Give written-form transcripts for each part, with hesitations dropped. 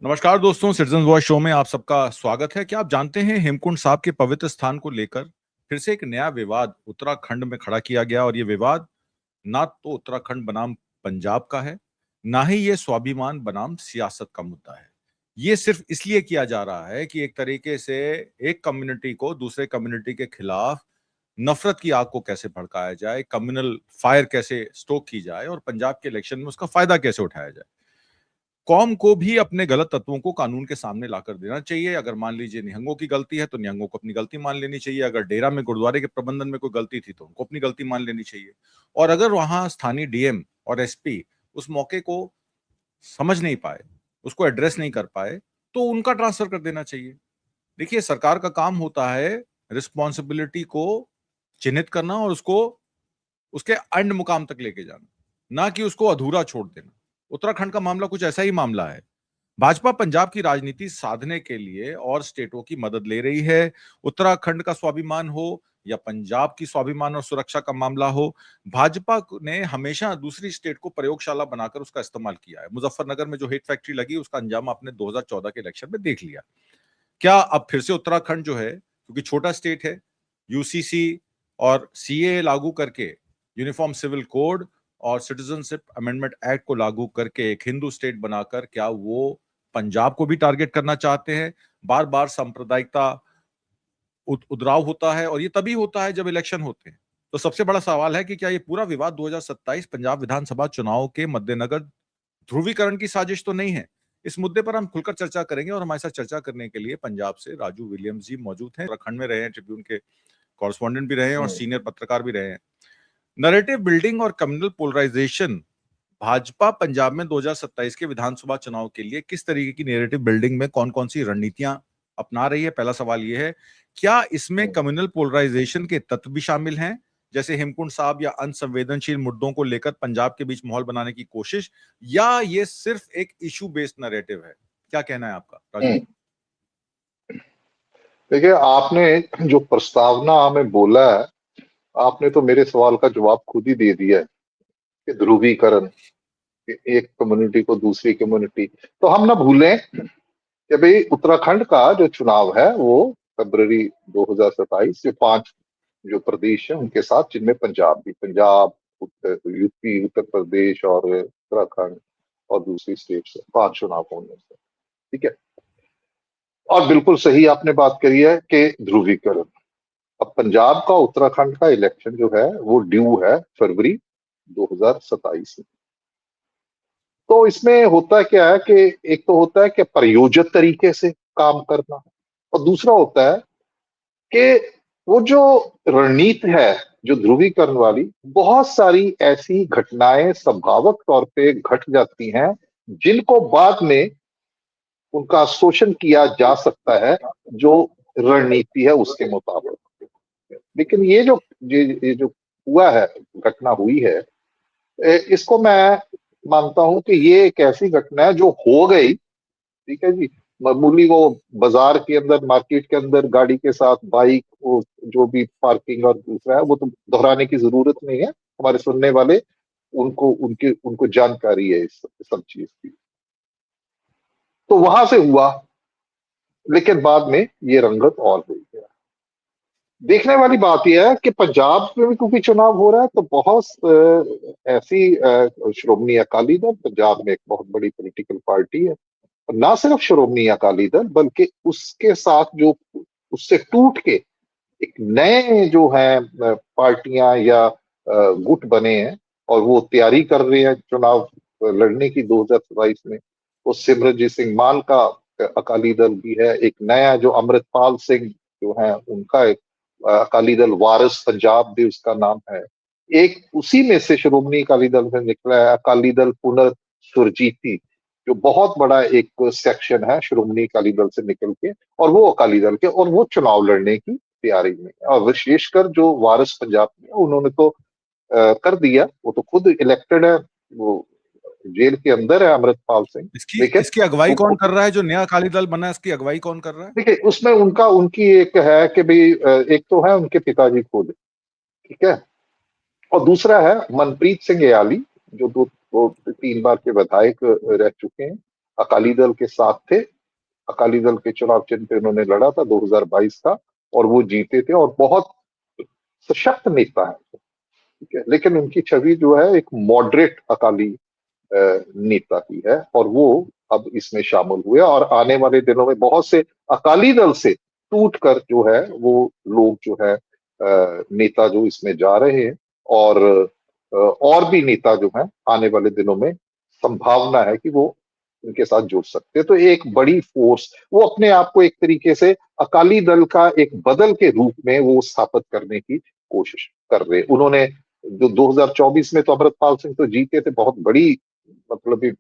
नमस्कार दोस्तों, citizen voice show में आप सबका स्वागत है। क्या आप जानते हैं हेमकुंड साहब के पवित्र स्थान को लेकर फिर से एक नया विवाद उत्तराखंड में खड़ा किया गया और ये विवाद ना तो उत्तराखंड बनाम पंजाब का है, ना ही ये स्वाभिमान बनाम सियासत का मुद्दा है। ये सिर्फ इसलिए किया जा रहा है कि एक तरीके से एक कम्युनिटी को दूसरे कम्युनिटी के खिलाफ नफरत की आग को कैसे भड़काया जाए, कम्युनल फायर कैसे स्टोक की जाए और पंजाब के इलेक्शन में उसका फायदा कैसे उठाया जाए। कौम को भी अपने गलत तत्वों को कानून के सामने लाकर देना चाहिए। अगर मान लीजिए निहंगों की गलती है तो निहंगों को अपनी गलती मान लेनी चाहिए। अगर डेरा में गुरुद्वारे के प्रबंधन में कोई गलती थी तो उनको अपनी गलती मान लेनी चाहिए। और अगर वहां स्थानीय डीएम और एसपी उस मौके को समझ नहीं पाए, उसको एड्रेस नहीं कर पाए, तो उनका ट्रांसफर कर देना चाहिए। देखिए, सरकार का काम होता है रिस्पॉन्सिबिलिटी को चिन्हित करना और उसको उसके अंड मुकाम तक लेके जाना, ना कि उसको अधूरा छोड़ देना। उत्तराखंड का मामला कुछ ऐसा ही मामला है। भाजपा पंजाब की राजनीति साधने के लिए और स्टेटों की मदद ले रही है। उत्तराखंड का स्वाभिमान हो या पंजाब की स्वाभिमान और सुरक्षा का मामला हो, भाजपा ने हमेशा दूसरी स्टेट को प्रयोगशाला बनाकर उसका इस्तेमाल किया है। मुजफ्फरनगर में जो हेट फैक्ट्री लगी, उसका अंजाम आपने 2014 के इलेक्शन में देख लिया। क्या अब फिर से उत्तराखंड जो है, क्योंकि छोटा स्टेट है, यूसीसी और सीए लागू करके, यूनिफॉर्म सिविल कोड और सिटीजनशिप अमेंडमेंट एक्ट को लागू करके एक हिंदू स्टेट बनाकर क्या वो पंजाब को भी टारगेट करना चाहते हैं? बार बार सांप्रदायिकता उद्राव होता है और ये तभी होता है जब इलेक्शन होते हैं। तो सबसे बड़ा सवाल है कि क्या ये पूरा विवाद 2027 पंजाब विधानसभा चुनाव के मद्देनजर ध्रुवीकरण की साजिश तो नहीं है? इस मुद्दे पर हम खुलकर चर्चा करेंगे और हमारे साथ चर्चा करने के लिए पंजाब से राजू विलियम्स जी मौजूद हैं। उत्तराखंड में रहे हैं, ट्रिब्यून के कॉरेस्पॉन्डेंट भी रहे हैं और सीनियर पत्रकार भी रहे हैं। नैरेटिव बिल्डिंग और कम्युनल पोलराइजेशन भाजपा पंजाब में 2027 के विधानसभा चुनाव के लिए किस तरीके की नैरेटिव बिल्डिंग में कौन कौन सी रणनीतियां अपना रही है? पहला सवाल यह है, क्या इसमें कम्युनल पोलराइजेशन के तत्व भी शामिल हैं, जैसे हेमकुंड साहब या अनसंवेदनशील मुद्दों को लेकर पंजाब के बीच माहौल बनाने की कोशिश, या ये सिर्फ एक इशू बेस्ड नैरेटिव है? क्या कहना है आपका, राजू? देखिए, आपने जो प्रस्तावना हमें बोला है, आपने तो मेरे सवाल का जवाब खुद ही दे दिया है कि ध्रुवीकरण, कि एक कम्युनिटी को दूसरी कम्युनिटी। तो हम ना भूलें कि भाई उत्तराखंड का जो चुनाव है वो फरवरी 2027 से 5 जो प्रदेश है उनके साथ, जिनमें पंजाब भी, पंजाब, यूपी, उत्तर प्रदेश और उत्तराखंड और दूसरी स्टेट से 5 चुनाव होने से, ठीक है। और बिल्कुल सही आपने बात करी है कि ध्रुवीकरण। अब पंजाब का उत्तराखंड का इलेक्शन जो है वो ड्यू है फरवरी 2027 में। तो इसमें होता क्या है कि एक तो होता है कि प्रयोजित तरीके से काम करना, और दूसरा होता है कि वो जो रणनीति है जो ध्रुवीकरण वाली, बहुत सारी ऐसी घटनाएं संभावक तौर पे घट जाती हैं जिनको बाद में उनका शोषण किया जा सकता है जो रणनीति है उसके मुताबिक। लेकिन ये जो हुआ है, घटना हुई है, इसको मैं मानता हूं कि ये एक ऐसी घटना है जो हो गई, ठीक है जी। मामूली वो बाजार के अंदर, मार्केट के अंदर गाड़ी के साथ बाइक, वो जो भी पार्किंग और दूसरा है वो तो दोहराने की जरूरत नहीं है। हमारे सुनने वाले उनको जानकारी है इस सब चीज की। तो वहां से हुआ, लेकिन बाद में ये रंगत और हुई है। देखने वाली बात यह है कि पंजाब में भी क्योंकि चुनाव हो रहा है, तो बहुत ऐसी श्रोमणी अकाली दल पंजाब में एक बहुत बड़ी पॉलिटिकल पार्टी है। और ना सिर्फ श्रोमणी अकाली दल बल्कि उसके साथ जो उससे टूट के एक नए जो है पार्टियां या गुट बने हैं और वो तैयारी कर रहे हैं चुनाव लड़ने की 2027 में। वो सिमरनजीत सिंह मान का अकाली दल भी है, एक नया जो अमृतपाल सिंह जो है उनका एक अकाली दल वारिस पंजाब भी उसका नाम है। एक उसी में से श्रोमणी अकाली दल से निकला है अकाली दल पुनः सुरजीती, जो बहुत बड़ा एक सेक्शन है श्रोमणी अकाली दल से निकल के, और वो अकाली दल के, और वो चुनाव लड़ने की तैयारी में। और विशेषकर जो वारिस पंजाब में उन्होंने तो कर दिया, वो तो खुद इलेक्टेड है, वो जेल के अंदर है अमृतपाल सिंह। इसकी लेकिन इसकी अगुवाई कौन कर रहा है? जो नया अकाली दल बना है, इसकी अगुवाई कौन कर रहा है? देखिए, उसमें उनकी एक है कि भाई एक तो है उनके पिताजी खुद, ठीक है, और दूसरा है मनप्रीत सिंह याली, जो 2-3 बार के विधायक रह चुके हैं, अकाली दल के साथ थे। अकाली दल के चुनाव चिन्ह पे उन्होंने लड़ा था 2022 का, और वो जीते थे, और बहुत सशक्त नेता है, ठीक है। लेकिन उनकी छवि जो है एक मॉडरेट अकाली नेता की है, और वो अब इसमें शामिल हुए, और आने वाले दिनों में बहुत से अकाली दल से टूट कर जो है वो लोग जो है नेता जो इसमें जा रहे हैं, और भी नेता जो हैं आने वाले दिनों में संभावना है कि वो इनके साथ जुड़ सकते हैं। तो एक बड़ी फोर्स, वो अपने आप को एक तरीके से अकाली दल का एक बदल के रूप में वो स्थापित करने की कोशिश कर रहे हैं। उन्होंने जो 2024 में तो अमृतपाल सिंह तो जीते थे, बहुत बड़ी मतलब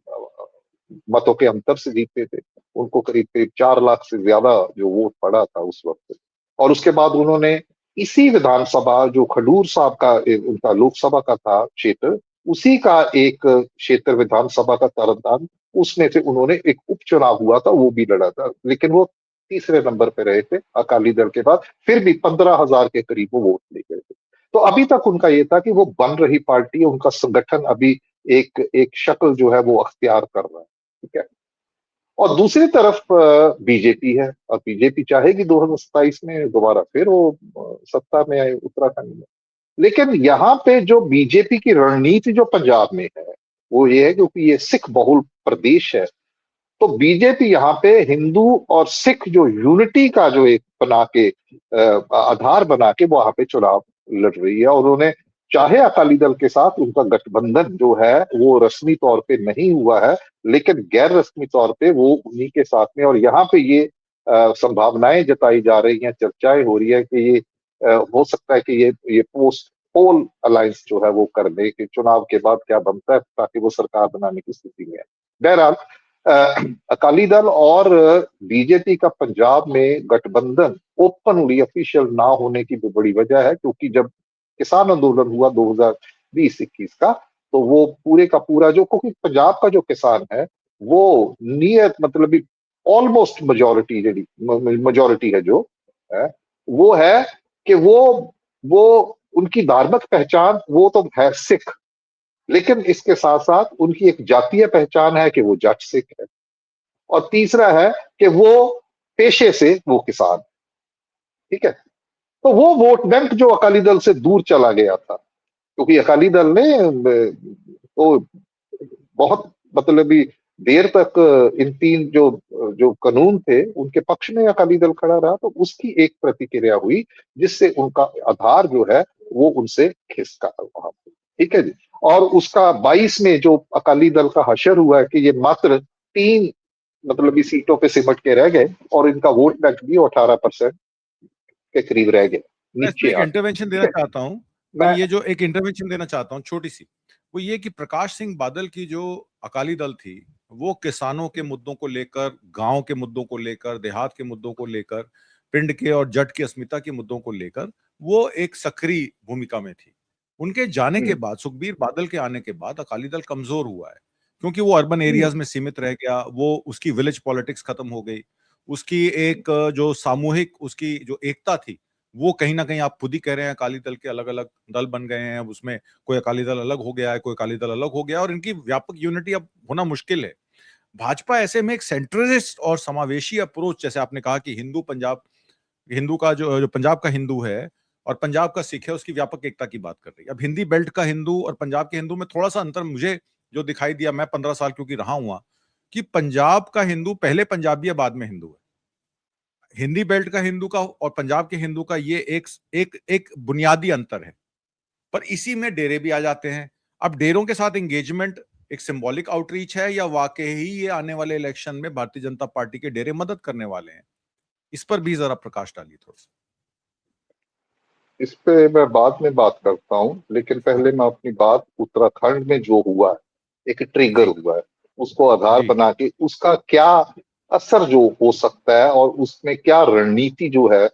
मतों के अंतर से जीते थे। उनको करीब करीब 4 लाख से ज्यादा जो वोट पड़ा था उस वक्त। और उसके बाद उन्होंने इसी विधानसभा जो खडूर साहब का उनका लोकसभा का था क्षेत्र, उसी का एक क्षेत्र विधानसभा का तरनतारन, उसमें से उन्होंने एक उपचुनाव हुआ था, वो भी लड़ा था, लेकिन वो तीसरे नंबर पे रहे थे अकाली दल के बाद। फिर भी 15,000 के करीब वो वोट ले गए थे। तो अभी तक उनका ये था कि वो बन रही पार्टी है, उनका संगठन अभी एक एक शक्ल जो है वो अख्तियार कर रहा है, ठीक है। और दूसरी तरफ बीजेपी है, और बीजेपी चाहेगी 2027 में दोबारा फिर वो सत्ता में आए उत्तराखंड में। लेकिन यहाँ पे जो बीजेपी की रणनीति जो पंजाब में है, वो ये है, क्योंकि ये सिख बहुल प्रदेश है, तो बीजेपी यहाँ पे हिंदू और सिख जो यूनिटी का जो एक बना के आधार बना के वहां पे चुनाव लड़ रही है। और उन्होंने, चाहे अकाली दल के साथ उनका गठबंधन जो है वो रस्मी तौर पे नहीं हुआ है, लेकिन गैर रस्मी तौर पे वो उन्हीं के साथ में। और यहाँ पे ये संभावनाएं जताई जा रही हैं, चर्चाएं हो रही है कि ये हो सकता है कि ये पोस्ट पोल अलायंस जो है वो कर ले, कि चुनाव के बाद क्या बनता है, ताकि वो सरकार बनाने की स्थिति में है। बहरहाल अकाली दल और बीजेपी का पंजाब में गठबंधन ओपनली ऑफिशियल ना होने की भी बड़ी वजह है, क्योंकि जब किसान आंदोलन हुआ 2020-21 का, तो वो पूरे का पूरा जो, क्योंकि पंजाब का जो किसान है वो नियत मतलब ऑलमोस्ट मेजोरिटी है जो है, वो है कि वो उनकी धार्मिक पहचान वो तो है सिख, लेकिन इसके साथ साथ उनकी एक जातीय पहचान है कि वो जट सिख है। और तीसरा है कि वो पेशे से वो किसान, ठीक है। तो वो वोट बैंक जो अकाली दल से दूर चला गया था, क्योंकि अकाली दल ने तो बहुत मतलब देर तक इन तीन जो जो कानून थे उनके पक्ष में अकाली दल खड़ा रहा, तो उसकी एक प्रतिक्रिया हुई जिससे उनका आधार जो है वो उनसे खिसका वहां पे, ठीक है जी। और उसका 22 में जो अकाली दल का हशर हुआ है कि ये मात्र 3 मतलब इस सीटों पे सिमट के रह गए, और इनका वोट बैंक भी 18% के करीब रह गया, मैं इसमें नीचे एक आ गया, इंटरवेंशन ठीक देना है। चाहता हूँ। मैं ये जो एक इंटरवेंशन देना चाहता हूँ छोटी सी, वो ये कि प्रकाश सिंह बादल की जो अकाली दल थी, वो किसानों के मुद्दों को लेकर, गांव के मुद्दों को लेकर, देहात के मुद्दों को लेकर, पिंड के और जट की अस्मिता के मुद्दों को लेकर वो एक सक्रिय भूमिका में थी। उनके जाने के हम्म, बाद, सुखबीर बादल के आने के बाद अकाली दल कमजोर हुआ है, क्योंकि वो अर्बन हम्म, एरियाज में सीमित रह गया। वो उसकी विलेज पॉलिटिक्स खत्म हो गई। उसकी एक जो सामूहिक उसकी जो एकता थी, वो कहीं न कहीं आप खुद ही कह रहे हैं, अकाली दल के अलग-अलग दल बन गए हैं। अब उसमें कोई अकाली दल अलग हो गया है, कोई अकाली दल अलग हो गया है, और इनकी व्यापक यूनिटी अब होना मुश्किल है। भाजपा ऐसे में एक सेंट्रलिस्ट और समावेशी अप्रोच, जैसे आपने कहा कि हिंदू का जो पंजाब का हिंदू है और पंजाब का सिख है, उसकी व्यापक एकता की बात कर रही है। अब हिंदी बेल्ट का हिंदू और पंजाब के हिंदू में थोड़ा-सा अंतर मुझे जो दिखाई दिया, मैं 15 साल क्योंकि रहा हूँ वहाँ, कि पंजाब का हिंदू पहले पंजाबी है, बाद में हिंदू है। हिंदी बेल्ट का हिंदू का और पंजाब के हिंदू का ये एक बुनियादी अंतर है। पर इसी में डेरे भी आ जाते हैं। अब डेरों के साथ एंगेजमेंट एक सिंबॉलिक आउटरीच है, या वाकई ही ये आने वाले इलेक्शन में भारतीय जनता पार्टी के डेरे मदद करने वाले हैं? इस पर भी जरा प्रकाश डालिए थोड़ा-सा। इस पे मैं बाद में बात करता हूँ, लेकिन पहले मैं अपनी बात उत्तराखंड में जो हुआ है, एक ट्रिगर जी, हुआ है, उसको आधार जी, बना के उसका क्या असर जो हो सकता है, और उसमें क्या रणनीति जो है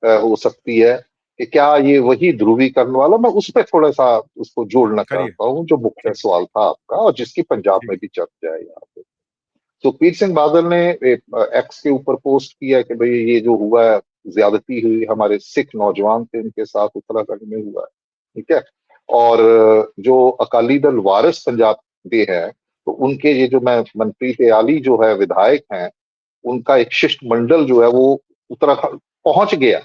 हो सकती है, कि क्या ये वही ध्रुवीकरण वाला, मैं उस पर थोड़ा सा उसको जोड़ना करिए। चाहता हूँ, जो मुख्य ठीक, सवाल था आपका और जिसकी पंजाब ठीक, में भी चर्चा है यहाँ पे। सुखबीर सिंह बादल ने एक्स के ऊपर पोस्ट किया कि भाई ये जो हुआ है, ज्यादती हुई, हमारे सिख नौजवान थे उनके साथ उत्तराखंड में हुआ है, ठीक है। और जो अकाली दल वारिस पंजाब के हैं, तो उनके ये जो मैं मनप्रीत आली जो है विधायक हैं, उनका एक शिष्टमंडल जो है वो उत्तराखंड पहुंच गया।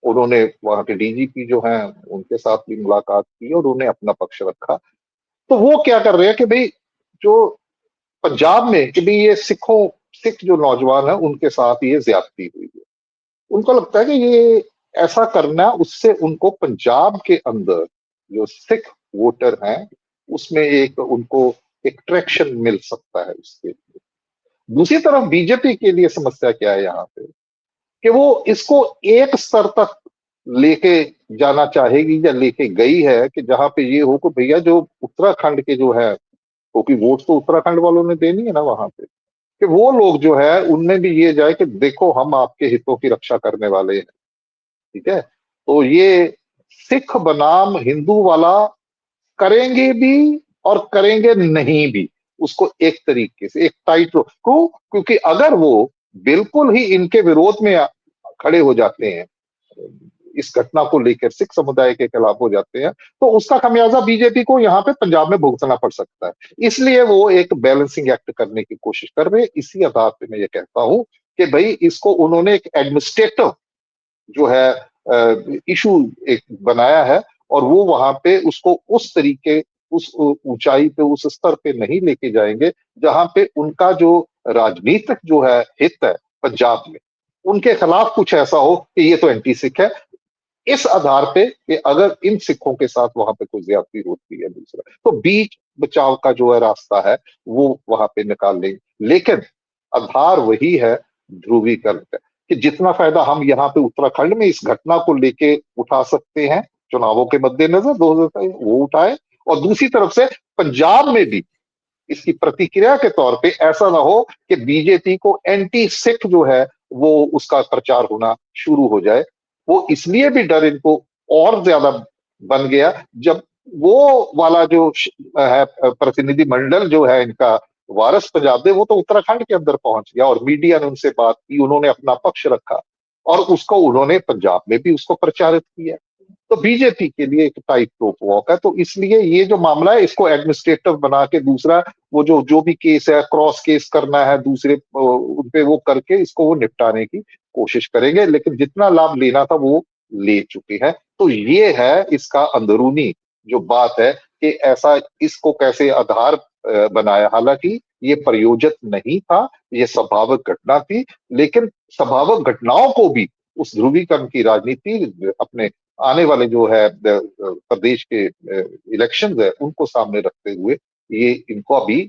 उन्होंने वहां के डीजीपी जो हैं उनके साथ भी मुलाकात की और उन्हें अपना पक्ष रखा। तो वो क्या कर रहे हैं कि भाई जो पंजाब में कि भाई ये सिख जो नौजवान है उनके साथ ये ज्यादती हुई है। उनको लगता है कि ये ऐसा करना उससे उनको पंजाब के अंदर जो सिख वोटर हैं उसमें एक उनको एक ट्रैक्शन मिल सकता है उसके। दूसरी तरफ बीजेपी के लिए समस्या क्या है यहाँ पे कि वो इसको एक स्तर तक लेके जाना चाहेगी या लेके गई है कि जहां पे ये हो कि भैया जो उत्तराखंड के जो है, क्योंकि वोट तो उत्तराखंड वालों ने देनी है ना वहां पे, कि वो लोग जो है उनमें भी ये जाए कि देखो हम आपके हितों की रक्षा करने वाले हैं। ठीक है, तो ये सिख बनाम हिंदू वाला करेंगे भी और करेंगे नहीं भी, उसको एक तरीके से एक टाइट रो क्यों, क्योंकि अगर वो बिल्कुल ही इनके विरोध में खड़े हो जाते हैं, इस घटना को लेकर सिख समुदाय के खिलाफ हो जाते हैं, तो उसका खमियाजा बीजेपी को यहाँ पे पंजाब में भुगतना पड़ सकता है। इसलिए वो एक बैलेंसिंग एक्ट करने की कोशिश कर रहे हैं। इसी आधार पे मैं ये कहता हूं कि भाई इसको उन्होंने एक एडमिनिस्ट्रेटिव जो है इशू एक बनाया है और वो वहां पे उसको उस तरीके उस ऊंचाई पे उस स्तर पे नहीं लेके जाएंगे जहां पे उनका जो राजनीतिक जो है हित है पंजाब में उनके खिलाफ कुछ ऐसा हो कि ये तो एंटी सिख है, इस आधार पे कि अगर इन सिखों के साथ वहां पे कोई ज्यादती होती है दूसरा, तो बीच बचाव का जो है रास्ता है वो वहां पे निकाल लेंगे। लेकिन आधार वही है ध्रुवीकरण का, कि जितना फायदा हम यहाँ पे उत्तराखंड में इस घटना को लेके उठा सकते हैं चुनावों के मद्देनजर 2000 वो उठाए, और दूसरी तरफ से पंजाब में भी इसकी प्रतिक्रिया के तौर पे ऐसा ना हो कि बीजेपी को एंटी सिख जो है वो उसका प्रचार होना शुरू हो जाए। वो इसलिए भी डर इनको और ज्यादा बन गया जब वो वाला जो है प्रतिनिधि मंडल जो है इनका वारस पंजाब दे वो तो उत्तराखंड के अंदर पहुंच गया और मीडिया ने उनसे बात की, उन्होंने अपना पक्ष रखा और उसको उन्होंने पंजाब में भी उसको प्रचारित किया। तो बीजेपी के लिए एक टाइट रोप वॉक है। तो इसलिए ये जो मामला है इसको एडमिनिस्ट्रेटिव बना के दूसरा वो जो जो भी केस है क्रॉस केस करना है दूसरे उन पे वो करके इसको वो निपटाने की कोशिश करेंगे, लेकिन जितना लाभ लेना था वो ले चुके हैं। तो ये है इसका अंदरूनी जो बात है कि ऐसा इसको कैसे आधार बनाया। हालांकि ये प्रयोजित नहीं था, ये स्वाभाविक घटना थी, लेकिन स्वाभाविक घटनाओं को भी उस ध्रुवीकरण की राजनीति अपने आने वाले जो है प्रदेश के इलेक्शंस है उनको सामने रखते हुए ये इनको अभी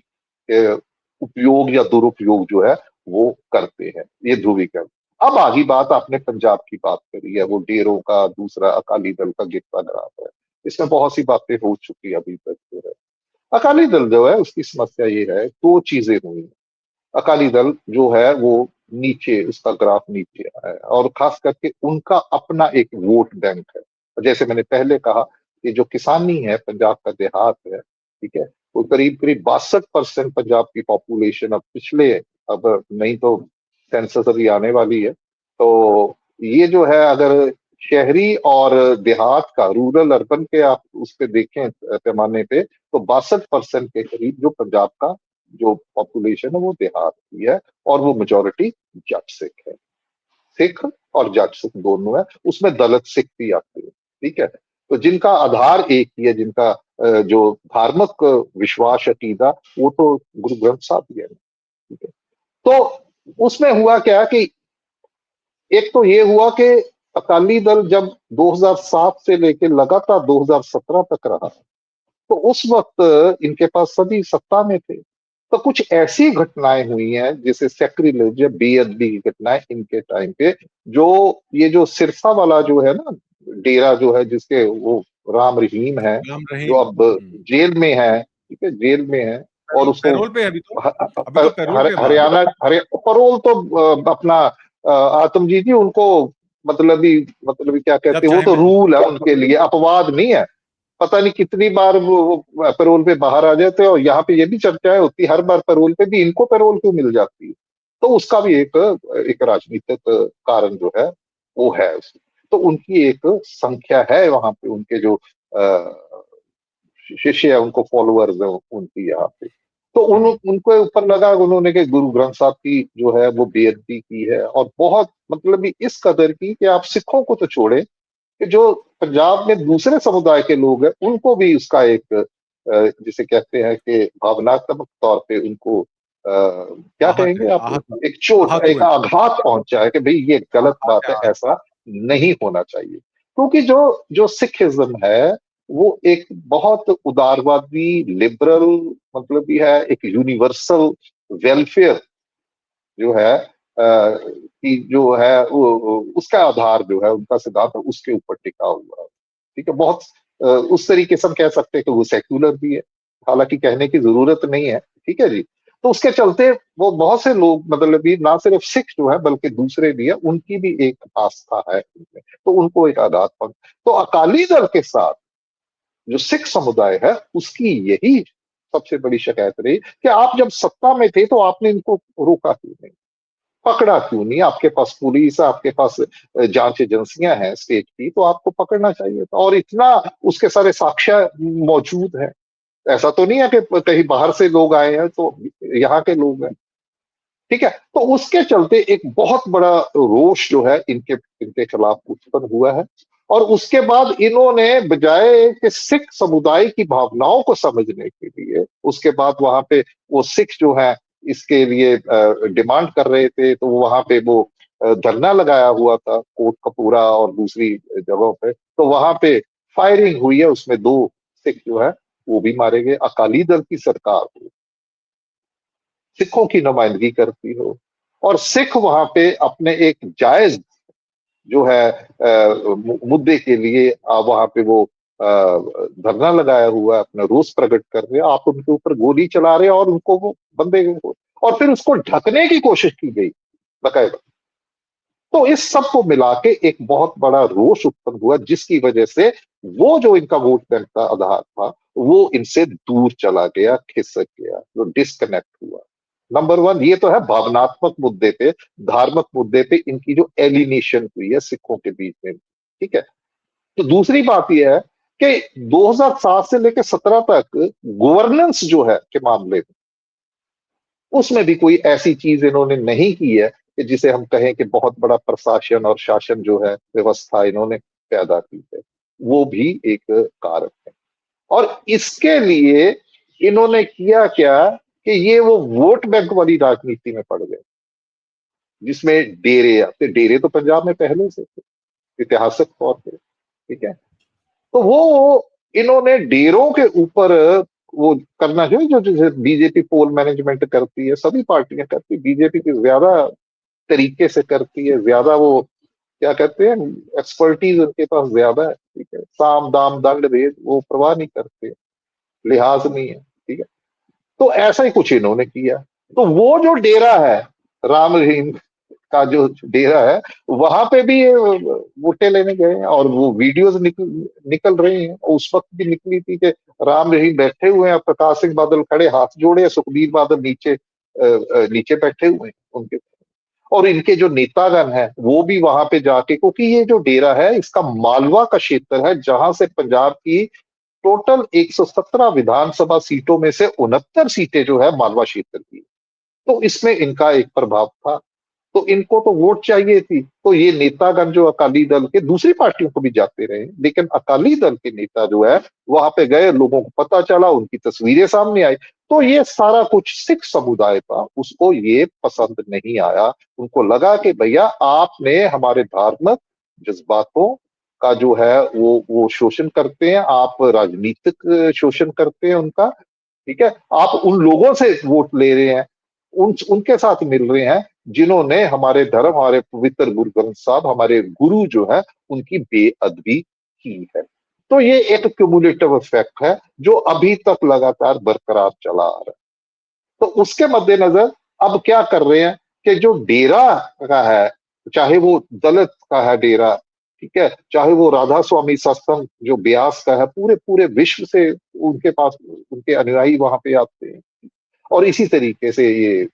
उपयोग या दुरुपयोग जो है वो करते हैं ये ध्रुवीकरण। अब आगे बात आपने पंजाब की बात करी है, वो डेरों का दूसरा अकाली दल का गिरता ग्राफ है, इसमें बहुत सी बातें हो चुकी है अभी तक जो है। अकाली दल जो है उसकी समस्या ये है, दो चीजें हुई। अकाली दल जो है वो नीचे उसका ग्राफ नीचे आया है और खास करके उनका अपना एक वोट बैंक है। जैसे मैंने पहले कहा कि जो किसानी है पंजाब का देहात है, ठीक है, वो करीब करीब 62% पंजाब की पॉपुलेशन अब पिछले अब नहीं तो सेंसस अभी आने वाली है, तो ये जो है अगर शहरी और देहात का रूरल अर्बन के आप उस पे देखें पैमाने पे तो 62% के करीब जो पंजाब का जो पॉपुलेशन है वो देहात की है और वो मेजोरिटी जट सिख है। सिख और जट सिख दोनों है, उसमें दलित सिख भी आते हैं। ठीक है, तो जिनका आधार एक ही है, जिनका जो धार्मिक विश्वास अकीदा वो तो गुरु ग्रंथ साहब ही है। ठीक है, तो उसमें हुआ क्या कि एक तो ये हुआ कि अकाली दल जब 2007 से लेकर लगातार 2017 तक रहा तो उस वक्त इनके पास सभी सत्ता में थे। तो कुछ ऐसी घटनाएं हुई हैं जैसे सेक्रिलेज या बेअदबी की घटनाएं इनके टाइम पे, जो ये जो सिरसा वाला जो है ना डेरा जो है जिसके वो राम रहीम है राम जो रहीम। अब जेल में है, ठीक है जेल में है और उसको पैरोल पे है अभी तो पैरोल पे बाहर है। हरियाणा परोल तो अपना आतमजीत जी उनको मतलब क्या कहते जब हैं वो चाहे तो मिल रूल है उनके लिए, अपवाद नहीं है। पता नहीं कितनी बार वो पैरोल पे बाहर आ जाते हैं और यहाँ पे ये भी चर्चाएं होती हर बार पैरोल पे भी इनको पैरोल क्यों मिल जाती है। तो उसका भी एक राजनीतिक कारण जो है वो है उसमें। तो उनकी एक संख्या है वहां पे, उनके जो शिष्य है उनको फॉलोअर्स है उनकी यहाँ पे। तो उनको ऊपर लगा, उन्होंने के गुरु ग्रंथ साहब की जो है वो बेइज्जती की है, और बहुत मतलब इस कदर की कि आप सिखों को तो छोड़े, कि जो पंजाब में दूसरे समुदाय के लोग हैं उनको भी उसका एक जिसे कहते हैं कि भावनात्मक तौर पे उनको क्या आहत कहेंगे है, आप, आहत एक चोट, आहत एक हुए, आघात पहुंचा है कि भाई ये गलत आघात बात है, है, आहत। ऐसा नहीं होना चाहिए। क्योंकि जो जो सिखिज्म है वो एक बहुत उदारवादी, लिबरल, मतलब भी है एक यूनिवर्सल वेलफेयर जो है कि जो है उसका आधार जो है, उनका सिद्धांत उसके ऊपर टिका हुआ है। ठीक है, बहुत उस तरीके से हम कह सकते हैं कि वो सेक्युलर भी है, हालांकि कहने की जरूरत नहीं है। ठीक है जी। तो उसके चलते वो बहुत से लोग, मतलब भी ना सिर्फ सिख जो है बल्कि दूसरे भी है, उनकी भी एक आस्था है उनमें, तो उनको एक आघात पहुंच। तो अकाली दल के साथ जो सिख समुदाय है उसकी यही सबसे बड़ी शिकायत रही कि आप जब सत्ता में थे तो आपने इनको रोका क्यों नहीं, पकड़ा क्यों नहीं? आपके पास पुलिस, आपके पास जांच एजेंसियां हैं स्टेट की, तो आपको पकड़ना चाहिए था। और इतना उसके सारे साक्ष्य मौजूद है, ऐसा तो नहीं है कि कहीं बाहर से लोग आए हैं, तो यहाँ के लोग हैं। ठीक है, तो उसके चलते एक बहुत बड़ा रोष जो है इनके इनके खिलाफ उत्पन्न हुआ है। और उसके बाद इन्होंने बजाय कि सिख समुदाय की भावनाओं को समझने के लिए, उसके बाद वहां पे वो सिख जो है इसके लिए डिमांड कर रहे थे, तो वहां पे वो धरना लगाया हुआ था कोट कपूरा और दूसरी जगहों पे, तो वहां पे फायरिंग हुई है, उसमें 2 सिख जो है वो भी मारे गए। अकाली दल की सरकार सिखों की नुमाइंदगी करती हो, और सिख वहां पे अपने एक जायज जो है मुद्दे के लिए वहां पे वो धरना लगाया हुआ है, अपना रोष प्रकट कर रहे हैं, आप उनके ऊपर गोली चला रहे हैं और उनको वो बंदे को, और फिर उसको ढकने की कोशिश की गई बकायदा। तो इस सब को मिला के एक बहुत बड़ा रोष उत्पन्न हुआ, जिसकी वजह से वो जो इनका वोट बैंक का आधार था वो इनसे दूर चला गया, खिसक गया, जो डिस्कनेक्ट हुआ। नंबर वन ये तो है भावनात्मक मुद्दे पे, धार्मिक मुद्दे पे इनकी जो एलिनेशन हुई है सिखों के बीच में। ठीक है। तो दूसरी बात यह है कि 2007 से लेकर 17 तक गवर्नेंस जो है के मामले में, उसमें भी कोई ऐसी चीज इन्होंने नहीं की है कि जिसे हम कहें कि बहुत बड़ा प्रशासन और शासन जो है, व्यवस्था इन्होंने पैदा की है। वो भी एक कारक है। और इसके लिए इन्होंने किया क्या कि ये वो वोट बैंक वाली राजनीति में पड़ गए, जिसमें डेरे आते, डेरे तो पंजाब में पहले से थे ऐतिहासिक तौर पे। ठीक है। तो वो इन्होंने डेरों के ऊपर वो करना चाहिए, जो जैसे बीजेपी पोल मैनेजमेंट करती है, सभी पार्टियां करती है, बीजेपी की ज्यादा तरीके से करती है, ज्यादा वो क्या कहते हैं, एक्सपर्टीज उनके पास ज्यादा है। ठीक है, साम दाम दंड भेद वो परवाह नहीं करते, लिहाज नहीं है। ठीक है। तो ऐसा ही कुछ इन्होंने किया। तो वो जो डेरा है, राम रहीम का जो डेरा है, वहां पे भी ये वोटें लेने गए हैं, और वो वीडियोस निकल रही हैं। और उस वक्त भी निकली थी कि राम रहीम बैठे हुए हैं, प्रकाश सिंह बादल खड़े हाथ जोड़े, सुखबीर बादल नीचे नीचे बैठे हुए हैं उनके। और इनके जो नेतागण हैं वो भी वहां पे जाके, क्योंकि ये जो डेरा है इसका मालवा का क्षेत्र है, जहां से पंजाब की टोटल 117 विधानसभा सीटों में से 69 सीटें जो है मालवा क्षेत्र की। तो इसमें इनका एक प्रभाव था। तो इनको तो वोट चाहिए थी, तो ये नेतागण जो अकाली दल के, दूसरी पार्टियों को भी जाते रहे, लेकिन अकाली दल के नेता जो है वहां पे गए, लोगों को पता चला, उनकी तस्वीरें सामने आई। तो ये सारा कुछ सिख समुदाय था, उसको ये पसंद नहीं आया। उनको लगा कि भैया आपने हमारे धार्मिक जज्बातों का जो है वो शोषण करते हैं, आप राजनीतिक शोषण करते हैं उनका। ठीक है, आप उन लोगों से वोट ले रहे हैं, उनके साथ मिल रहे हैं जिन्होंने हमारे धर्म, हमारे पवित्र गुरु ग्रंथ साहब, हमारे गुरु जो है उनकी बेअदबी की है। तो ये एक क्यूमुलेटिव इफेक्ट है जो अभी तक लगातार बरकरार चला आ रहा है। तो उसके मद्देनजर अब क्या कर रहे हैं कि जो डेरा का है, चाहे वो दलित का है डेरा, ठीक है, चाहे वो राधा स्वामी सत्संग जो ब्यास का है, पूरे पूरे विश्व से उनके पास उनके अनुयायी वहां पे आते हैं। और इसी तरीके से ये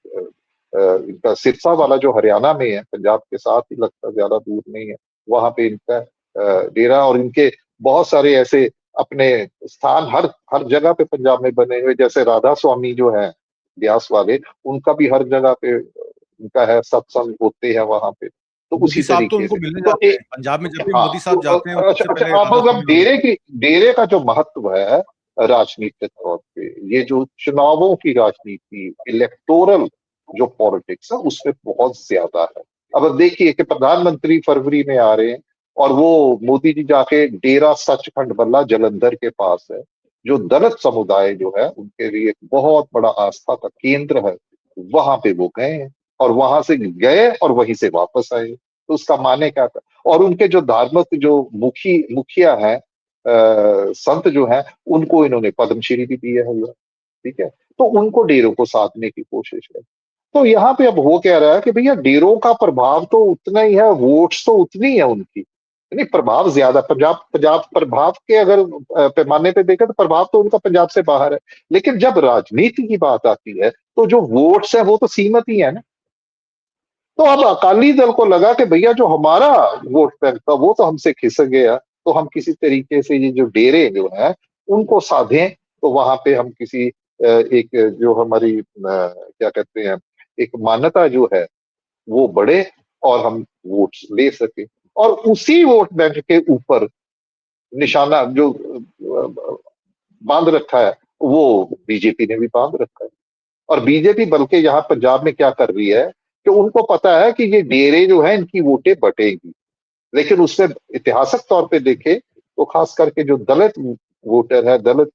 इनका सिरसा वाला जो हरियाणा में है, पंजाब के साथ ही लगता, ज्यादा दूर नहीं है, वहां पे इनका डेरा। और इनके बहुत सारे ऐसे अपने स्थान हर हर जगह पे पंजाब में बने हुए, जैसे राधा स्वामी जो है ब्यास वाले, उनका भी हर जगह पे उनका है, सत्संग होते हैं वहां पे। तो मोदी उसी साहब तो तरीके उनको से मिलने तो जाते हैं पंजाब में, जब भी हाँ, मोदी तो साहब जाते हैं वो अच्छा सबसे अच्छा, पहले अब राजभवन में। डेरे का जो महत्व है राजनीतिक तौर पे, ये जो चुनावों की राजनीति, इलेक्टोरल जो पॉलिटिक्स है, उसमें बहुत ज्यादा है। अब देखिए कि प्रधानमंत्री फरवरी में आ रहे हैं, और वो मोदी जी जाके डेरा सचखंड बल्ला जलंधर के पास है, जो दलित समुदाय जो है उनके लिए एक बहुत बड़ा आस्था का केंद्र है, वहां पे वो गए हैं, और वहां से गए और वहीं से वापस आए। तो उसका माने क्या था? और उनके जो धार्मिक जो मुखिया है, संत जो है, उनको इन्होंने पद्मश्री भी दिया हुआ, ठीक है। तो उनको डेरों को साधने की कोशिश है। तो यहाँ पे अब हो क्या रहा है कि भैया डेरों का प्रभाव तो उतना ही है, वोट्स तो उतनी है उनकी, नहीं प्रभाव ज्यादा। पंजाब पंजाब प्रभाव के अगर पैमाने पे देखें तो प्रभाव तो उनका पंजाब से बाहर है। लेकिन जब राजनीति की बात आती है तो जो वोट्स है वो तो सीमित ही है ना। तो अब अकाली दल को लगा कि भैया जो हमारा वोट बैंक था वो तो हमसे खिसक गया, तो हम किसी तरीके से ये जो डेरे जो है उनको साधें। तो वहां पे हम किसी एक जो हमारी क्या कहते हैं, एक मान्यता जो है वो बढ़े, और हम वोट ले सके। और उसी वोट बैंक के ऊपर निशाना जो बांध रखा है, वो बीजेपी ने भी बांध रखा है। और बीजेपी बल्कि यहाँ पंजाब में क्या कर रही है कि उनको पता है कि ये डेरे जो है इनकी वोटें बटेंगी। लेकिन उसमें ऐतिहासिक तौर पे देखे तो खास करके जो दलित वोटर है, दलित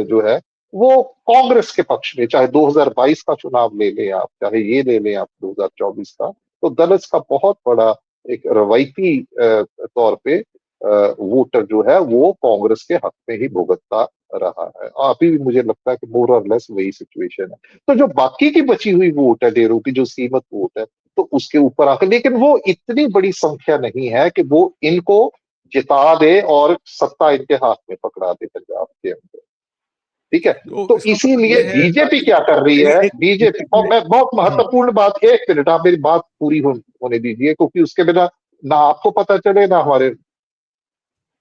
जो है, वो कांग्रेस के पक्ष में, चाहे 2022 का चुनाव ले लें आप, चाहे ये ले लें आप 2024 का, तो दलित का बहुत बड़ा एक रवायती तौर पे वोटर जो है वो कांग्रेस के हक में ही भुगतता रहा है। अभी भी मुझे लगता है कि मोर और लेस वही सिचुएशन है। तो जो बाकी की बची हुई वोट है डेरों की, जो सीमित वोट है, तो उसके ऊपर आकर, लेकिन वो इतनी बड़ी संख्या नहीं है कि वो इनको जिता दे और सत्ता इनके हाथ में पकड़ा दे पंजाब के अंदर, ठीक है। तो तो इसका मतलब इसीलिए ये है बीजेपी राजीव, क्या कर रही है, एक बीजेपी, और मैं बहुत महत्वपूर्ण बात, एक मिनट आप मेरी बात पूरी होने दीजिए, क्योंकि उसके बिना ना आपको पता चले ना हमारे,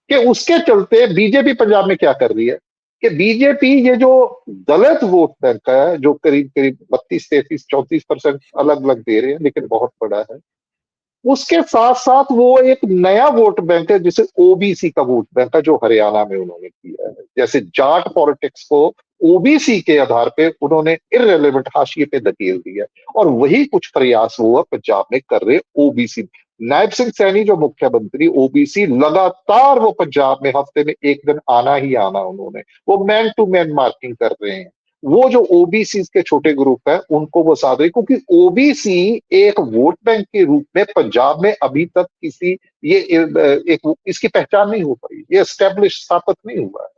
कि उसके चलते बीजेपी पंजाब में क्या कर रही है कि बीजेपी ये जो दलित वोट बैंक है, जो करीब करीब 32 33 34% अलग अलग दे रहे हैं, लेकिन बहुत बड़ा है, उसके साथ साथ वो एक नया वोट बैंक है जिसे ओबीसी का वोट बैंक है, जो हरियाणा में उन्होंने किया है। जैसे जाट पॉलिटिक्स को ओबीसी के आधार पे उन्होंने इररेलेवेंट हाशिए पे धकेल दिया, और वही कुछ प्रयास वो पंजाब में कर रहे ओबीसी। नायब सिंह सैनी जो मुख्यमंत्री, ओबीसी, लगातार वो पंजाब में हफ्ते में एक दिन आना ही आना, उन्होंने वो मैन टू मैन मार्किंग कर रहे हैं। वो जो ओबीसी के छोटे ग्रुप है उनको वो साध रहे, क्योंकि ओबीसी एक वोट बैंक के रूप में पंजाब में अभी तक किसी ये एक इसकी पहचान नहीं हो पाई, ये एस्टेब्लिश स्थापित नहीं हुआ है।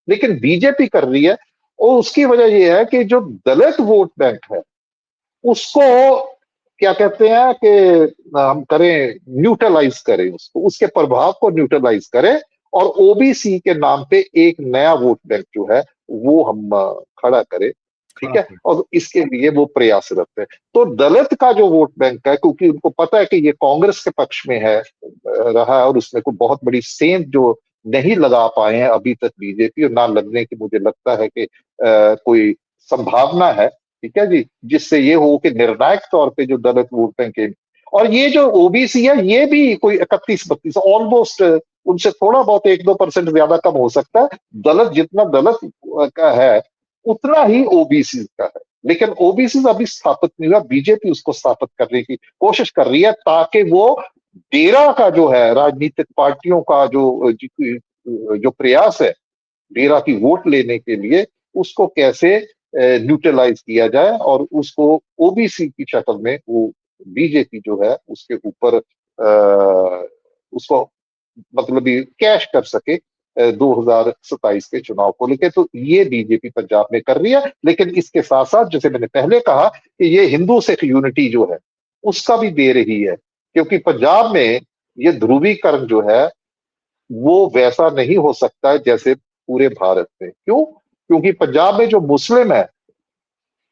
लेकिन बीजेपी कर रही है, और उसकी वजह यह है कि जो दलित वोट बैंक है उसको क्या कहते हैं कि हम करें, न्यूट्रलाइज करें उसको, उसके प्रभाव को न्यूट्रलाइज करें, और ओबीसी के नाम पे एक नया वोट बैंक जो है वो हम खड़ा करें, ठीक खड़ा है। कर। और इसके लिए वो प्रयासरत है। तो दलित का जो वोट बैंक है, क्योंकि उनको पता है कि ये कांग्रेस के पक्ष में है रहा है, और उसमें कोई बहुत बड़ी सेंध जो नहीं लगा पाए हैं अभी तक बीजेपी, और ना लगने की मुझे लगता है कि कोई संभावना है, ठीक है जी, जिससे ये हो कि निर्णायक तौर पे जो दलित वोट बैंक है, और ये जो ओबीसी है ये भी कोई 31 32 ऑलमोस्ट, उनसे थोड़ा बहुत 1 2% ज्यादा कम हो सकता है। दलित जितना दलित का है उतना ही ओबीसी का है, लेकिन ओबीसी अभी स्थापित नहीं हुआ। बीजेपी उसको स्थापित करने की कोशिश कर रही है, ताकि वो डेरा का जो है, राजनीतिक पार्टियों का जो प्रयास है डेरा की वोट लेने के लिए, उसको कैसे न्यूट्रलाइज किया जाए, और उसको ओबीसी की शक्ल में वो बीजेपी जो है उसके ऊपर उसको मतलब ये कैश कर सके 2027 के चुनाव को लेकर। तो ये बीजेपी पंजाब में कर रही है, लेकिन इसके साथ साथ जैसे मैंने पहले कहा कि ये हिंदू सिख यूनिटी जो है उसका भी दे रही है, क्योंकि पंजाब में ये ध्रुवीकरण जो है वो वैसा नहीं हो सकता है जैसे पूरे भारत में। क्यों? क्योंकि पंजाब में जो मुस्लिम है,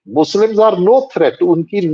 मुस्लिम्स आर नो थ्रेट, उनकी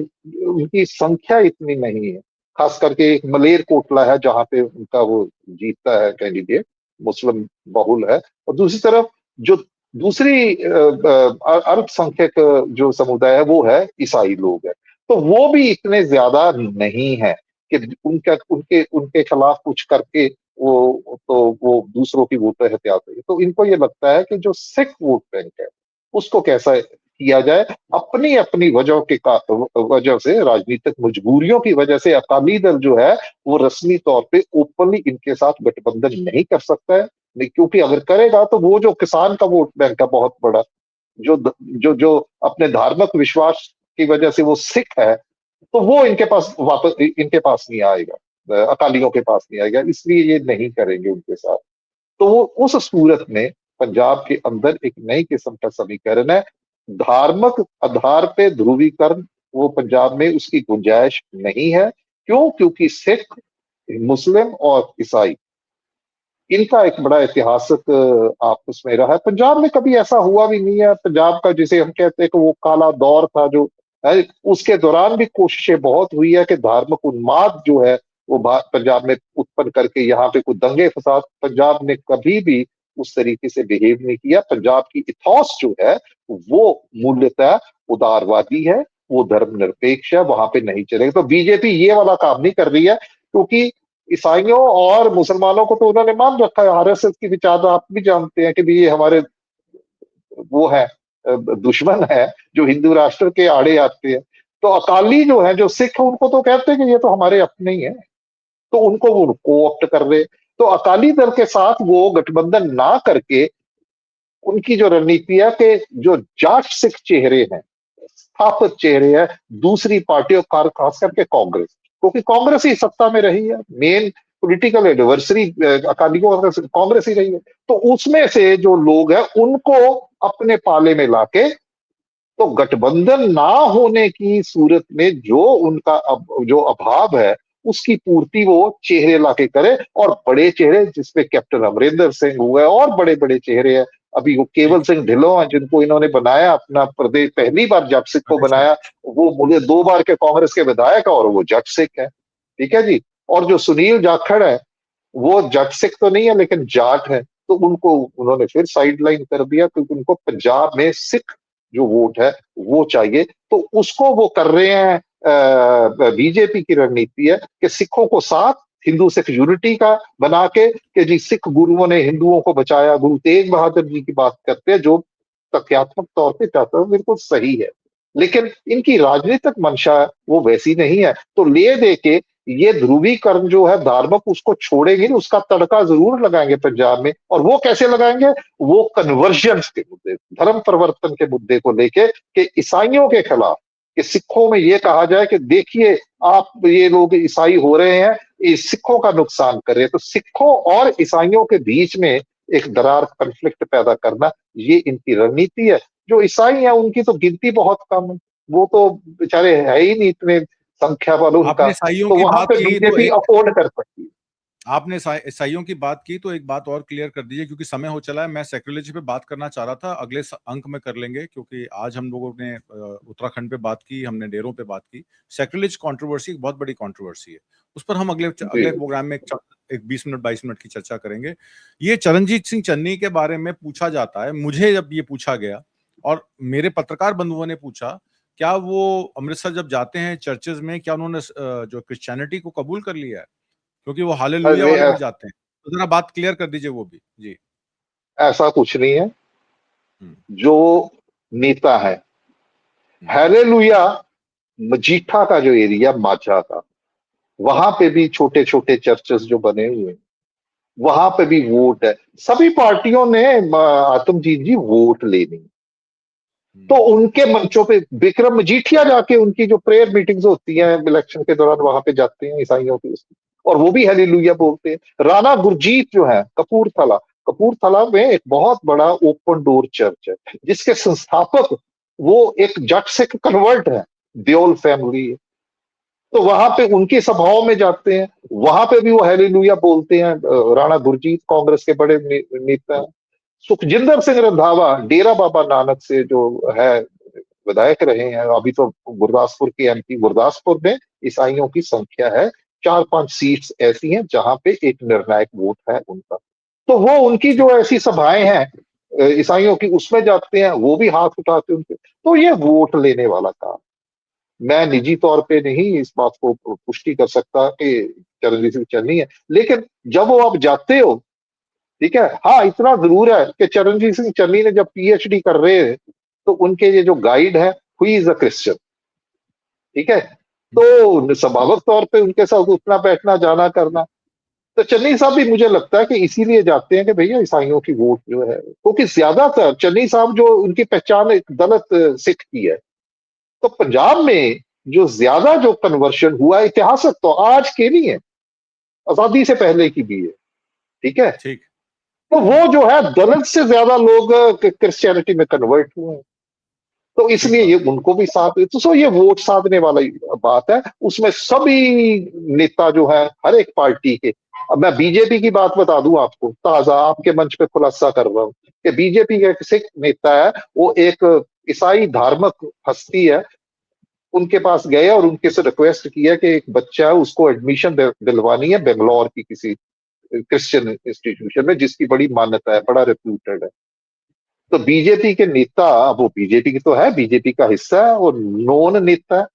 उनकी संख्या इतनी नहीं है। खास करके एक मलेर कोटला है जहां पे उनका वो जीतता है कैंडिडेट, मुस्लिम बहुल है। और दूसरी तरफ जो दूसरी अल्पसंख्यक जो समुदाय है वो है ईसाई लोग है। तो वो भी इतने ज्यादा नहीं है कि उनका उनके उनके खिलाफ कुछ करके वो दूसरों की वोटें हथिया सके। तो इनको ये लगता है कि जो सिख वोट बैंक है उसको कैसा किया जाए। अपनी अपनी वजह से, राजनीतिक मजबूरियों की वजह से अकाली दल जो है वो रस्मी तौर पे ओपनली इनके साथ गठबंधन नहीं कर सकता है। नहीं, क्योंकि अगर करेगा तो वो जो किसान का वोट बैंक है बहुत बड़ा, जो जो जो अपने धार्मिक विश्वास की वजह से वो सिख है, तो वो इनके पास वापस इनके पास नहीं आएगा, अकालियों के पास नहीं आएगा, इसलिए ये नहीं करेंगे उनके साथ। तो वो उस सूरत में पंजाब के अंदर एक नई किस्म का समीकरण है। धार्मिक आधार पे ध्रुवीकरण वो पंजाब में उसकी गुंजाइश नहीं है। क्यों? क्योंकि सिख, मुस्लिम और ईसाई इनका एक बड़ा ऐतिहासिक आपस में रहा है। पंजाब में कभी ऐसा हुआ भी नहीं है। पंजाब का जिसे हम कहते हैं कि वो काला दौर था जो है, उसके दौरान भी कोशिशें बहुत हुई है कि धार्मिक उन्माद जो है वो पंजाब में उत्पन्न करके यहाँ पे कोई दंगे फसाद, पंजाब ने कभी भी उस तरीके से बिहेव नहीं किया। पंजाब की इथॉस जो है वो मूल्यतः उदारवादी है, वो धर्मनिरपेक्ष है, वहां पे नहीं चलेगा। तो बीजेपी ये वाला काम नहीं कर रही है, क्योंकि ईसाइयों और मुसलमानों को तो उन्होंने मान रखा है। आरएसएस की विचारधारा आप भी जानते हैं कि भी ये हमारे वो है, दुश्मन है जो हिंदू राष्ट्र के आड़े आते हैं। तो अकाली जो है, जो सिख है, उनको तो कहते हैं कि ये तो हमारे अपने ही है, तो उनको वो कोऑप्ट कर रहे। तो अकाली दल के साथ वो गठबंधन ना करके उनकी जो रणनीति है कि जो जाट सिख चेहरे हैं, स्थापित चेहरे हैं दूसरी पार्टियों, खास करके कांग्रेस, क्योंकि कांग्रेस ही सत्ता में रही है, मेन पॉलिटिकल एडवर्सरी अकालियों का कांग्रेस ही रही है। तो उसमें से जो लोग हैं उनको अपने पाले में लाके, तो गठबंधन ना होने की सूरत में जो उनका जो अभाव है उसकी पूर्ति वो चेहरे लाके करे। और बड़े चेहरे जिसमें कैप्टन अमरिंदर सिंह हुए और बड़े बड़े चेहरे हैं। अभी वो केवल ठीक। सिंह ढिल्लों हैं जिनको इन्होंने बनाया अपना प्रदेश, पहली बार जट सिख को अच्छा। बनाया। वो मुझे 2 बार के कांग्रेस के विधायक है और वो जट सिख है। ठीक है जी। और जो सुनील जाखड़ है वो जट सिख तो नहीं है लेकिन जाट है, तो उनको उन्होंने फिर साइडलाइन कर दिया, क्योंकि उनको पंजाब में सिख जो वोट है वो चाहिए। तो उसको वो कर रहे हैं। बीजेपी की रणनीति है कि सिखों को साथ, हिंदू सिख यूनिटी का बना के, कि जी सिख गुरुओं ने हिंदुओं को बचाया। गुरु तेग बहादुर जी की बात करते हैं, जो तथ्यात्मक तौर पे चाहता है बिल्कुल सही है, लेकिन इनकी राजनीतिक मंशा वो वैसी नहीं है। तो ले दे के ये ध्रुवीकरण जो है धार्मिक, उसको छोड़ेंगे नहीं, उसका तड़का जरूर लगाएंगे पंजाब में। और वो कैसे लगाएंगे? वो कन्वर्जन के मुद्दे, धर्म परिवर्तन के मुद्दे को लेके, कि ईसाइयों के खिलाफ, कि सिखों में ये कहा जाए कि देखिए आप ये लोग ईसाई हो रहे हैं, ये सिखों का नुकसान कर रहे हैं। तो सिखों और ईसाइयों के बीच में एक दरार, कन्फ्लिक्ट पैदा करना, ये इनकी रणनीति है। जो ईसाई है उनकी तो गिनती बहुत कम है, वो तो बेचारे है ही नहीं इतने संख्या बल उनका। आपने ईसाइयों तो की वहां बात पे की तो बीजेपी अफोर्ड कर सकती है। आपने ईसाइयों की बात की तो एक बात और क्लियर कर दीजिए, क्योंकि समय हो चला है। मैं सेक्युलरिज्म पे बात करना चाह रहा था, अगले अंक में कर लेंगे, क्योंकि आज हम लोगों ने उत्तराखंड पे बात की, हमने डेरों पे बात की। सेक्युलरिज्म कंट्रोवर्सी एक बहुत बड़ी कंट्रोवर्सी है, उस पर हम अगले जी प्रोग्राम में एक 20 मिनट 22 मिनट की चर्चा करेंगे। ये चरणजीत सिंह चन्नी के बारे में पूछा जाता है, मुझे जब ये पूछा गया और मेरे पत्रकार बंधुओं ने पूछा, क्या वो अमृतसर जब जाते हैं चर्चेज में, क्या उन्होंने जो क्रिश्चियनिटी को कबूल कर लिया है? क्योंकि वो हालेलुया अरे वाले में जाते हैं। तो ज़रा बात क्लियर कर दीजिए वो भी। जी। ऐसा कुछ नहीं है। हुँ, जो नेता है, हुँ, हालेलुया, मजीठा का जो एरिया माझा का, वहां पे भी छोटे छोटे चर्चेस जो बने हुए हैं, वहां पे भी वोट है। सभी पार्टियों ने आतमजीत जी वोट लेनी, तो हुँ, उनके मंचों पे विक्रम मजीठिया जाके उनकी जो प्रेयर मीटिंग्स होती हैं इलेक्शन के दौरान, वहां पे जाते हैं ईसाइयों की, और वो भी हालेलुया बोलते हैं। राणा गुरजीत जो है कपूरथला, कपूरथला में एक बहुत बड़ा ओपन डोर चर्च है, जिसके संस्थापक वो एक जट सिख कन्वर्ट है, देओल फैमिली है। तो वहां पे उनकी सभाओं में जाते हैं, वहां पे भी वो हालेलुया बोलते हैं। राणा गुरजीत कांग्रेस के बड़े नेता हैं। सुखजिंदर सिंह रंधावा डेरा बाबा नानक से जो है विधायक रहे हैं, अभी तो गुरदासपुर के एमपी, गुरदासपुर में ईसाइयों की संख्या है, 4-5 सीट्स ऐसी हैं जहां पे एक निर्णायक वोट है उनका। तो वो उनकी जो ठीक। ऐसी सभाएं हैं, ईसाइयों की, उसमें जाते हैं, वो भी हाथ उठाते हैं उनके। तो ये वोट लेने वाला काम। मैं निजी तौर पे नहीं इस बात को पुष्टि कर सकता कि चरणजीत सिंह चन्नी है, लेकिन जब वो आप जाते हो, ठीक है, हाँ इतना जरूर है कि चरणजीत सिंह चन्नी ने जब पीएचडी कर रहे हैं तो उनके ये जो गाइड है, हुई इज अ क्रिश्चियन, ठीक है, तो स्वाभाविक तौर पे उनके साथ उठना बैठना जाना करना। तो चन्नी साहब भी मुझे लगता है कि इसीलिए जाते हैं कि भैया ईसाइयों की वोट जो है, क्योंकि ज्यादातर चन्नी साहब जो उनकी पहचान एक दलित सिख की है, तो पंजाब में जो ज्यादा जो कन्वर्शन हुआ इतिहासक तो आज के नहीं है, आजादी से पहले की भी है, ठीक है। ठीक। तो वो जो है दलित से ज्यादा लोग क्रिश्चियनिटी में कन्वर्ट हुए हैं, तो इसलिए ये उनको भी साथ, तो सो ये वोट साधने वाला बात है। उसमें सभी नेता जो है हर एक पार्टी के, अब मैं बीजेपी की बात बता दूं आपको, ताजा आपके मंच पे खुलासा कर रहा हूं कि बीजेपी का एक सिख नेता है, वो एक ईसाई धार्मिक हस्ती है, उनके पास गए और उनके से रिक्वेस्ट की है कि एक बच्चा है उसको एडमिशन दिलवानी है बेंगलोर की किसी क्रिश्चियन इंस्टीट्यूशन में जिसकी बड़ी मान्यता है, बड़ा रिप्यूटेड है। तो बीजेपी के नेता, वो बीजेपी की तो है, बीजेपी का हिस्सा है और नॉन नेता है,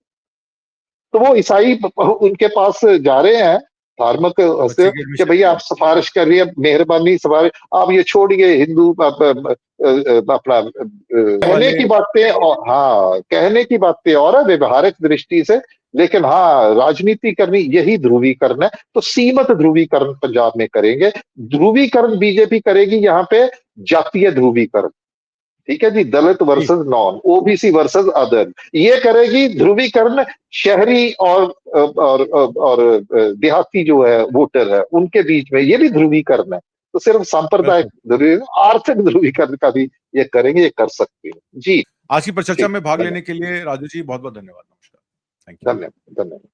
तो वो ईसाई उनके पास जा रहे हैं धार्मिक हस्ते बच्चे की कि एडमिशन के भैया आप लिए। सिफारिश करिए, मेहरबानी सिफारिश, आप ये छोड़िए हिंदू अपना कहने वाले। की बातें और, हाँ कहने की बातें और है व्यवहारिक दृष्टि से, लेकिन हाँ राजनीति करनी यही ध्रुवीकरण है। तो सीमित ध्रुवीकरण पंजाब में करेंगे, ध्रुवीकरण बीजेपी करेगी यहाँ पे, जातीय ध्रुवीकरण, ठीक है जी, दलित जी। Versus non, OBC versus other, ये करेगी ध्रुवीकरण शहरी और देहाती जो है वोटर है उनके बीच में, ये भी ध्रुवीकरण है। तो सिर्फ सांप्रदायिक बिल्कुल। आर्थिक ध्रुवीकरण का भी ये करेंगे, ये कर सकते हैं जी। आज की परिचर्चा ठीक, में भाग लेने धन्यवाद, के लिए राजू जी बहुत बहुत धन्यवाद। नमस्कार। Thank you. धन्यवाद, धन्यवाद।